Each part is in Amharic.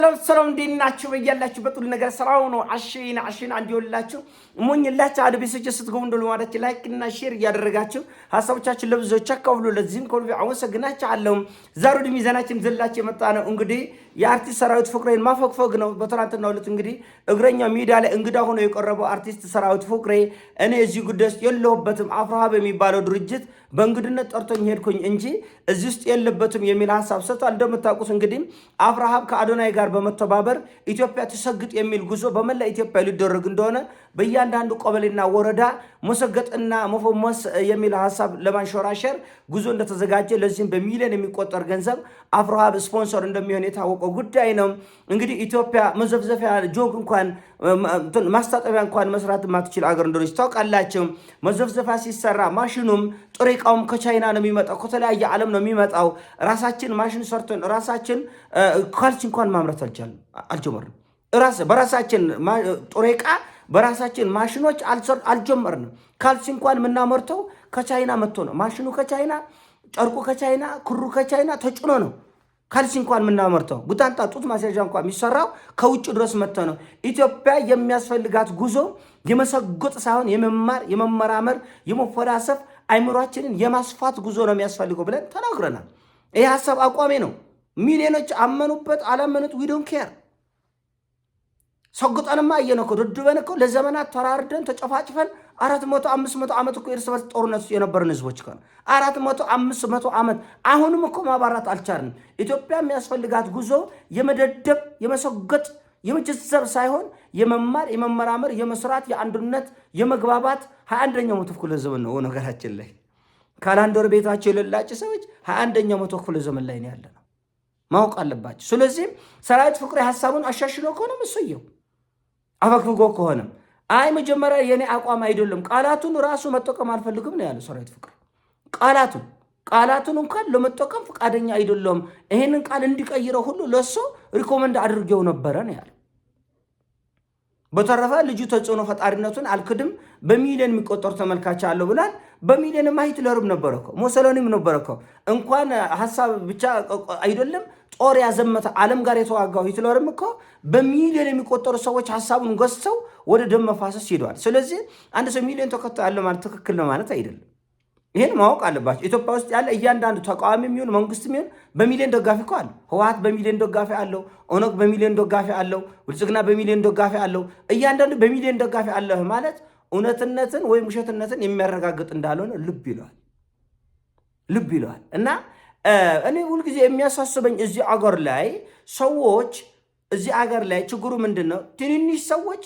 ሰላም እንዴናችሁ በያላችሁ በጥሉ ነገር ሰላም ነው አሽና እንዲወላችሁ ሞኝላችሁ አድቤሰች ስትገቡ እንደሉ ማለት ላይክ እና ሼር ያደረጋችሁ ሐሳቦቻችን ለብዙዎች አካፍሉ ለዚህም ኮልቪ አመሰግናችኋለሁ። ዛሬ ወደ ሚዛናችን ዘላችሁ የመጣ ነው እንግዲህ የአርቲስት ሰራዊት ፍቅሬን ማፈግፈግ ነው። በትናንትናው ዕለት እንግዲህ እግረኛ ሚዲያ ላይ እንግዳ ሆኖ የቀረበው አርቲስት ሰራዊት ፍቅሬ እኔ እዚህ ጉዳይ ውስጥ የለሁበትም አፍራሃብ የሚባለው ድርጅት በእንግድነት ጠርቶኝ ሄድኩኝ እንጂ እዚህ ውስጥ የለበትም የሚል ሐሳብ ሰጥቷል። እንደምታውቁት እንግዲህ አፍራሃብ ከአዶናይ ጋር በመተባበር ኢትዮጵያ ትሰግጥ የሚል ጉዞ በመላ ኢትዮጵያ ሊደረግ እንደሆነ በእያንዳንዱ ቀበሌና ወረዳ መሰገጥና መፈመስ የሚል ሐሳብ ለማንሸራሸር ጉዞ እንደተዘጋጀ ለዚህም በሚሊዮን የሚቆጠር ገንዘብ አፍራሃብ ስፖንሰር እንደሚሆን የታወቀው ጉዳይ ነው። እንግዲህ ኢትዮጵያ መዘፍዘፊያ ጆግ እንኳን ማስታጠቢያ እንኳን መስራት የማትችል አገር እንደሆነች ታውቃላችሁ። መዘፍዘፊያ ሲሰራ ማሽኑም ጥሬ ዕቃውም ከቻይና ነው የሚመጣው፣ ከተለያየ ዓለም ነው የሚመጣው። ራሳችን ማሽን ሰርተን ራሳችን ካልሲ እንኳን ማምረት አልጀመርንም። በራሳችን ጥሬ ዕቃ በራሳችን ማሽኖች አልጀመርንም። ካልሲ እንኳን የምናመርተው ከቻይና መጥቶ ነው። ማሽኑ ከቻይና፣ ጨርቁ ከቻይና፣ ክሩ ከቻይና ተጭኖ ነው ካልሲ እንኳን የምናመርተው። ቡታንታ ጡት ማስያዣ እንኳን የሚሰራው ከውጭ ድረስ መጥቶ ነው። ኢትዮጵያ የሚያስፈልጋት ጉዞ የመሰጎጥ ሳይሆን የመማር፣ የመመራመር፣ የመፈላሰፍ አይምሯችንን የማስፋት ጉዞ ነው የሚያስፈልገው ብለን ተናግረናል። ይህ ሀሳብ አቋሜ ነው። ሚሊዮኖች አመኑበት አላመኑት ዊ ዶንት ኬር። ሰግጠንማ እየነኮ ድድበን እኮ ለዘመናት ተራርደን ተጨፋጭፈን 400 500 ዓመት እኮ እርስ በርስ ጦርነት ውስጥ የነበርን ህዝቦች እኮ 400 500 ዓመት አሁንም እኮ ማባራት አልቻልንም። ኢትዮጵያ የሚያስፈልጋት ጉዞ የመደደብ የመሰገጥ የመጀዘብ ሳይሆን የመማር የመመራመር የመስራት የአንድነት የመግባባት 21ኛው መቶ ክፍለ ዘመን ነው። ነገራችን ላይ ካላንደር ቤታቸው የሌላቸው ሰዎች 21ኛው መቶ ክፍለ ዘመን ላይ ነው ያለነው ማወቅ አለባቸው። ስለዚህ ሰራዊት ፍቅሬ ሐሳቡን አሻሽሎ ከሆነ መስየው አፈግፍጎ ከሆነ አይ መጀመሪያ የኔ አቋም አይደለም ቃላቱን ራሱ መጠቀም አልፈልግም ነው ያለው ሰራዊት ፍቅሬ። ቃላቱን እንኳን ለመጠቀም ፈቃደኛ አይደለም። ይሄንን ቃል እንዲቀይረው ሁሉ ለሱ ሪኮመንድ አድርጌው ነበረ ነው ያለው። በተረፈ ልጁ ተጽዕኖ ፈጣሪነቱን አልክድም፣ በሚሊዮን የሚቆጠሩ ተመልካች አለው ብሏል። በሚሊዮን ሂትለርም ነበረኮ ሞሰሎኒም ነበረኮ። እንኳን ሐሳብ ብቻ አይደለም ጦር ያዘመተ ዓለም ጋር የተዋጋው ሂትለርም እኮ በሚሊዮን የሚቆጠሩ ሰዎች ሐሳቡን ገዝተው ወደ ደም መፋሰስ ሄደዋል። ስለዚህ አንድ ሰው ሚሊዮን ተከታይ ያለው ማለት ትክክል ነው ማለት አይደለም። ይሄን ማወቅ አለባቸው። ኢትዮጵያ ውስጥ ያለ እያንዳንዱ ተቃዋሚ የሚሆን መንግስት የሚሆን በሚሊዮን ደጋፊ እኮ አለ። ህወሓት በሚሊዮን ደጋፊ አለው። ኦነግ በሚሊዮን ደጋፊ አለው። ብልጽግና በሚሊዮን ደጋፊ አለው። እያንዳንዱ በሚሊዮን ደጋፊ አለ ማለት እውነትነትን ወይም ውሸትነትን የሚያረጋግጥ እንዳልሆነ ልብ ይለዋል። እና እኔ ሁልጊዜ የሚያሳስበኝ እዚህ አገር ላይ ሰዎች እዚህ አገር ላይ ችግሩ ምንድን ነው? ትንንሽ ሰዎች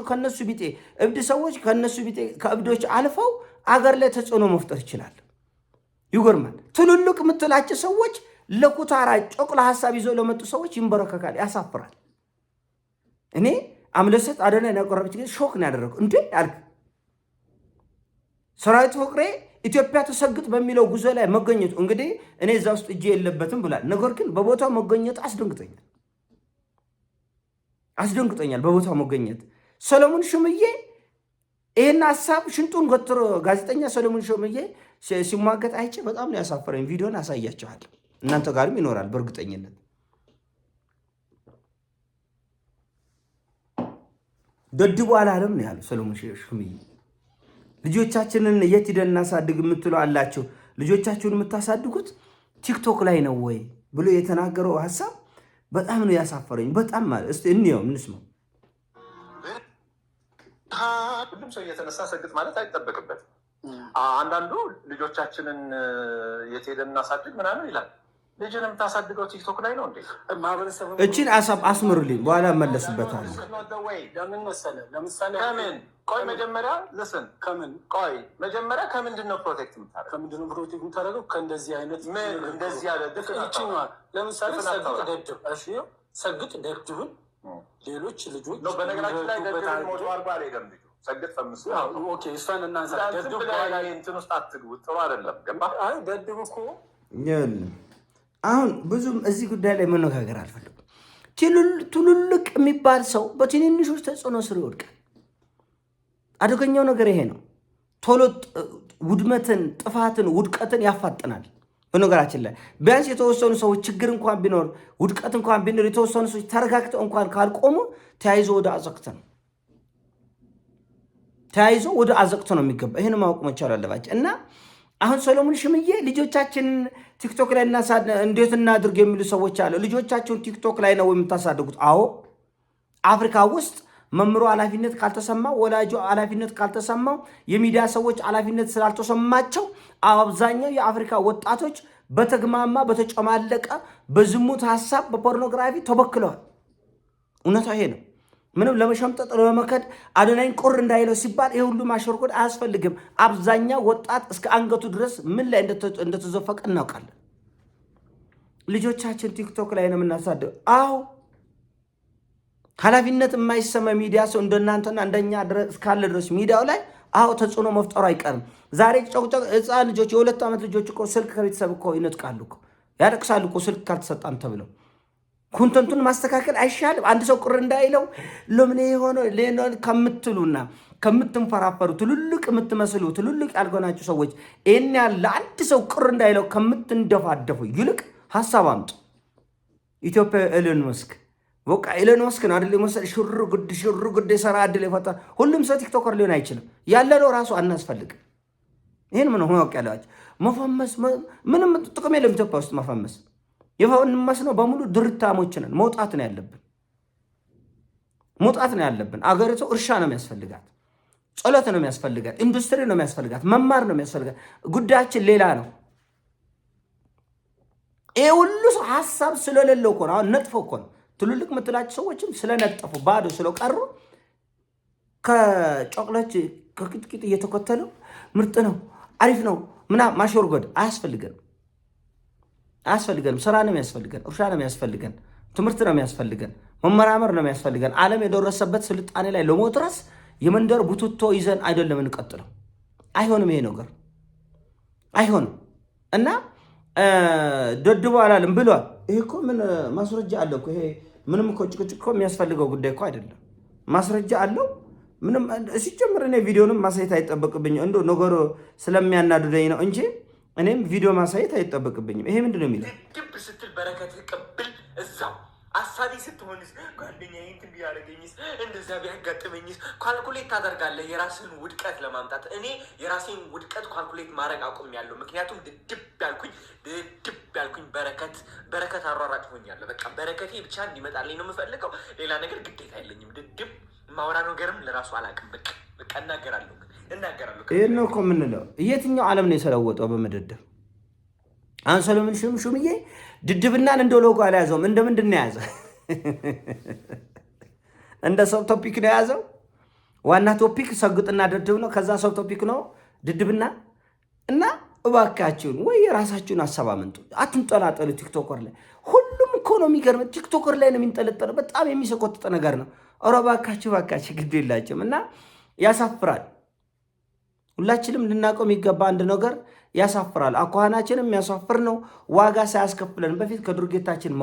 ከነሱ ቢጤ እብድ ሰዎች ከነሱ ቢጤ ከእብዶች አልፈው አገር ላይ ተጽዕኖ መፍጠር ይችላል። ይገርማል። ትልልቅ የምትላቸው ሰዎች ለኩታራ ጮቅላ ሐሳብ ይዘው ለመጡ ሰዎች ይንበረከካል፣ ያሳፍራል። እኔ አምለሰት አዶናይ ያቀረበች ጊዜ ሾክ ነው ያደረገው። እንዴ አልክ ሰራዊት ፍቅሬ ኢትዮጵያ ተሰግጥ በሚለው ጉዞ ላይ መገኘቱ እንግዲህ እኔ እዛ ውስጥ እጄ የለበትም ብሏል። ነገር ግን በቦታው መገኘት አስደንግጦኛል። በቦታው መገኘት ሰለሞን ሹምዬ ይህን ሐሳብ ሽንጡን ጎትሮ ጋዜጠኛ ሰለሞን ሹምዬ ሲሟገት አይቼ በጣም ነው ያሳፈረኝ። ቪዲዮን አሳያችኋል፣ እናንተ ጋርም ይኖራል በእርግጠኝነት። ደድቦ አላለም ነው ያለው ሰለሞን ሹምዬ። ልጆቻችንን የት ሄደን እናሳድግ የምትሉ አላችሁ። ልጆቻችሁን የምታሳድጉት ቲክቶክ ላይ ነው ወይ ብሎ የተናገረው ሐሳብ በጣም ነው ያሳፈረኝ። በጣም ማለት እስቲ እንየው እንስማው። ሁሉም ሰው እየተነሳ ሰግጥ ማለት አይጠበቅበትም። አንዳንዱ ልጆቻችንን የት ሄደን እናሳድግ ምናምን ይላል። ልጅን የምታሳድገው ቲክቶክ ላይ ነው እንዴ? እቺን ሐሳብ አስምሩልኝ፣ በኋላ እመለስበታለሁ። ለምን መሰለህ? ለምሳሌ ቆይ መጀመሪያ ልስን ቆይ መጀመሪያ ከምንድን ነው ፕሮቴክት የምታደርገው? ከእንደዚህ አይነት እንደዚህ ያለ ለምሳሌ ሰግጥ ደድብን ሌሎች ልጆች በነገራችን ላይ ደድብን ሞቶ አርባ አልሄደም ልጁ ሰግጥ ፈምስ እሷን እናንሳ። ደድብ ላይ እንትን ውስጥ አትግቡ፣ ጥሩ አይደለም። ገባህ? ደድብ እኮ አሁን ብዙም እዚህ ጉዳይ ላይ መነጋገር አልፈልግም። ትልልቅ የሚባል ሰው በትንንሾች ተጽዕኖ ስር ይወድቃል። አደገኛው ነገር ይሄ ነው። ቶሎ ውድመትን፣ ጥፋትን፣ ውድቀትን ያፋጥናል። በነገራችን ላይ ቢያንስ የተወሰኑ ሰዎች ችግር እንኳን ቢኖር ውድቀት እንኳን ቢኖር የተወሰኑ ሰዎች ተረጋግተው እንኳን ካልቆሙ ተያይዞ ወደ አዘቅት ነው የሚገባ። ይህን ማወቅ መቻል አለባቸው። እና አሁን ሰሎሞን ሽምዬ ልጆቻችን ቲክቶክ ላይ እንዴት እናድርግ የሚሉ ሰዎች አሉ። ልጆቻቸውን ቲክቶክ ላይ ነው የምታሳድጉት? አዎ አፍሪካ ውስጥ መምሮ ኃላፊነት ካልተሰማው፣ ወላጁ ኃላፊነት ካልተሰማው፣ የሚዲያ ሰዎች ኃላፊነት ስላልተሰማቸው አብዛኛው የአፍሪካ ወጣቶች በተግማማ በተጨማለቀ በዝሙት ሐሳብ በፖርኖግራፊ ተበክለዋል። እውነታ ይሄ ነው። ምንም ለመሸምጠጥ ለመከድ አዶናይን ቁር እንዳይለው ሲባል ይህ ሁሉ ማሸርኮድ አያስፈልግም። አብዛኛው ወጣት እስከ አንገቱ ድረስ ምን ላይ እንደተዘፈቀ እናውቃለን። ልጆቻችን ቲክቶክ ላይ ነው የምናሳድገው። አዎ ኃላፊነት የማይሰማ ሚዲያ ሰው እንደናንተና እንደኛ እስካለ ድረስ ሚዲያው ላይ አዎ ተጽዕኖ መፍጠሩ አይቀርም። ዛሬ ጨቅጨቅ ህፃን ልጆች የ2 ዓመት ልጆች እኮ ስልክ ከቤተሰብ እኮ ይነጥቃሉ እኮ ያለቅሳሉ እኮ ስልክ ካልተሰጣን ተብለው። ኮንተንቱን ማስተካከል አይሻልም? አንድ ሰው ቁር እንዳይለው ለምን የሆነ ከምትሉና ከምትንፈራፈሩ ትልልቅ የምትመስሉ ትልልቅ ያልሆናችሁ ሰዎች ይህን ያለ አንድ ሰው ቁር እንዳይለው ከምትንደፋደፉ ይልቅ ሀሳብ አምጡ። ኢትዮጵያ ኤሎን መስክ በቃ ኤሎን መስክ ነው አይደል? መሰል ሽር ጉድ የሰራ ዕድል የፈጠረ ሁሉም ሰው ቲክቶከር ሊሆን አይችልም። ያለነው ራሱ አናስፈልግም። ይህን ምን ማወቅ ያለባቸው። መፈመስ ምንም ጥቅም የለም ኢትዮጵያ ውስጥ መፈመስ። የፈመስነው በሙሉ ድርታሞች ነን። መውጣት ነው ያለብን። አገሪቱ እርሻ ነው የሚያስፈልጋት፣ ጸሎት ነው የሚያስፈልጋት፣ ኢንዱስትሪ ነው የሚያስፈልጋት፣ መማር ነው የሚያስፈልጋት። ጉዳያችን ሌላ ነው። ይሄ ሁሉ ሰው ሀሳብ ስለሌለው እኮ ነው። አሁን ነጥፎ እኮ ነው። ትልልቅ የምትላቸው ሰዎችም ስለነጠፉ ባዶ ስለቀሩ ከጮቅለች ከቅጥቂጥ እየተከተለው ምርጥ ነው አሪፍ ነው ምናምን ማሸርጎድ አያስፈልገንም። ስራ ነው የሚያስፈልገን፣ እርሻ ነው የሚያስፈልገን፣ ትምህርት ነው የሚያስፈልገን፣ መመራመር ነው የሚያስፈልገን። ዓለም የደረሰበት ስልጣኔ ላይ ለመድረስ የመንደር ቡትቶ ይዘን አይደለም እንቀጥለው። አይሆንም፣ ይሄ ነገር አይሆንም። እና ደድቦ አላለም ብሏል። ይሄ እኮ ምን ማስረጃ አለው እኮ። ይሄ ምንም እኮ ጭቅጭቅ እኮ የሚያስፈልገው ጉዳይ እኮ አይደለም። ማስረጃ አለው። ምንም ሲጀምር እኔ ቪዲዮንም ማሳየት አይጠበቅብኝም። እንደው ነገሩ ስለሚያናድደኝ ነው እንጂ እኔም ቪዲዮ ማሳየት አይጠበቅብኝም። ይሄ ምንድን ነው የሚለው? ድብ ስትል በረከት ቅብል እዛው አሳቢ ስትሆንስ ጓደኛዬ እንትን ቢያደርገኝስ እንደዛ ቢያጋጥመኝስ ካልኩሌት ታደርጋለህ የራስህን ውድቀት ለማምጣት። እኔ የራሴን ውድቀት ካልኩሌት ማድረግ አቁሜያለሁ። ምክንያቱም ድብ ያልኩኝ በረከት አሯራጭ ሆኛለሁ። በቃ በረከቴ ብቻ እንዲመጣልኝ ነው የምፈልገው። ሌላ ነገር ግዴታ የለኝም። ድብ ማውራ ነገርም ለራሱ አላውቅም። በቃ እናገራለሁ። ይህን ነው እኮ የምንለው። የትኛው ዓለም ነው የተለወጠው በመደደብ? አሁን ሰሎሞን ሹምዬ ድድብናን እንደ ሎጎ አልያዘውም። እንደ ምንድን ነው የያዘው? እንደ ሰብ ቶፒክ ነው የያዘው። ዋና ቶፒክ ሰግጥና ደድብ ነው። ከዛ ሰብ ቶፒክ ነው ድድብና። እና እባካችሁን ወይ የራሳችሁን ሀሳብ አምጡ። አትንጠላጠሉ ቲክቶከር ላይ። ሁሉም እኮ ነው የሚገርም። ቲክቶከር ላይ ነው የሚንጠለጠለው። በጣም የሚሰቆጥጥ ነገር ነው። ኧረ እባካችሁ ግድ የላቸውም። እና ያሳፍራል። ሁላችንም ልናውቀው የሚገባ አንድ ነገር ያሳፍራል። አኳኋናችንም የሚያሳፍር ነው። ዋጋ ሳያስከፍለን በፊት ከድርጊታችን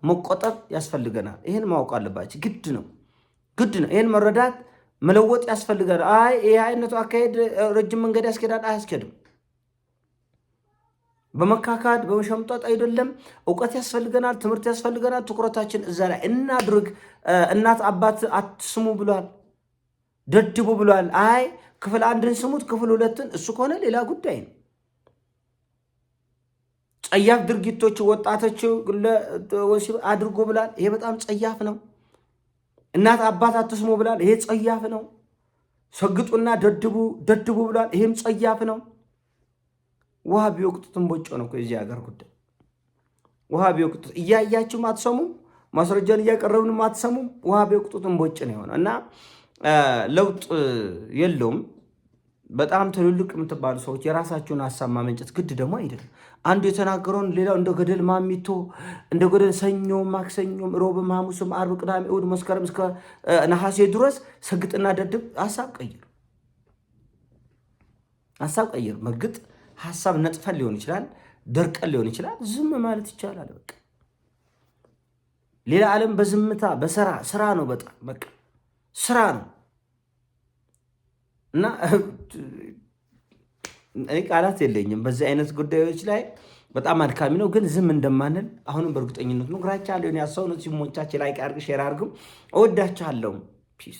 መቆጠብ ያስፈልገናል። ይህን ማወቅ አለባችሁ። ግድ ነው። ይህን መረዳት መለወጥ ያስፈልገናል። አይ ይህ አይነቱ አካሄድ ረጅም መንገድ ያስኬዳል። አያስኬድም። በመካካድ በመሸምጠጥ አይደለም። እውቀት ያስፈልገናል። ትምህርት ያስፈልገናል። ትኩረታችን እዛ ላይ እናድርግ። እናት አባት አትስሙ ብሏል። ደድቡ ብሏል። አይ ክፍል 1ን ስሙት ክፍል 2ን እሱ ከሆነ ሌላ ጉዳይ ነው። ጸያፍ ድርጊቶች ወጣቶች አድርጎ ብሏል። ይሄ በጣም ጸያፍ ነው። እናት አባት አትስሙ ብሏል። ይሄ ጸያፍ ነው። ሰግጡና ደድቡ ብሏል። ይሄም ጸያፍ ነው። ውሃ ቢወቅጡት እንቦጮ ነው እኮ የዚህ ሀገር ጉዳይ። ውሃ ቢወቅጡት እያያችሁም አትሰሙም፣ ማስረጃን እያቀረብንም አትሰሙም። ውሃ ቢወቅጡት እንቦጭ ነው የሆነው እና ለውጥ የለውም። በጣም ትልልቅ የምትባሉ ሰዎች የራሳችሁን ሀሳብ ማመንጨት ግድ ደግሞ አይደለም። አንዱ የተናገረውን ሌላው እንደ ገደል ማሚቶ እንደ ገደል ሰኞም፣ ማክሰኞም፣ ሮብም፣ ሐሙስም፣ ዓርብ፣ ቅዳሜ፣ እሑድ፣ መስከረም እስከ ነሐሴ ድረስ ሰግጥና ደድብ ሀሳብ ቀይር። መርግጥ ሀሳብ ነጥፈን ሊሆን ይችላል፣ ደርቀን ሊሆን ይችላል። ዝም ማለት ይቻላል። በቃ ሌላ ዓለም በዝምታ ስራ ነው። በጣም በቃ ስራ ነው። እና እኔ ቃላት የለኝም በዚህ አይነት ጉዳዮች ላይ በጣም አድካሚ ነው። ግን ዝም እንደማንል አሁንም በእርግጠኝነት ነው። ግራቻ ያለውን ያሰው ነው። ሲሞቻችን ላይ አድርግ ሼር አድርጉ። እወዳችኋለሁ። ፒስ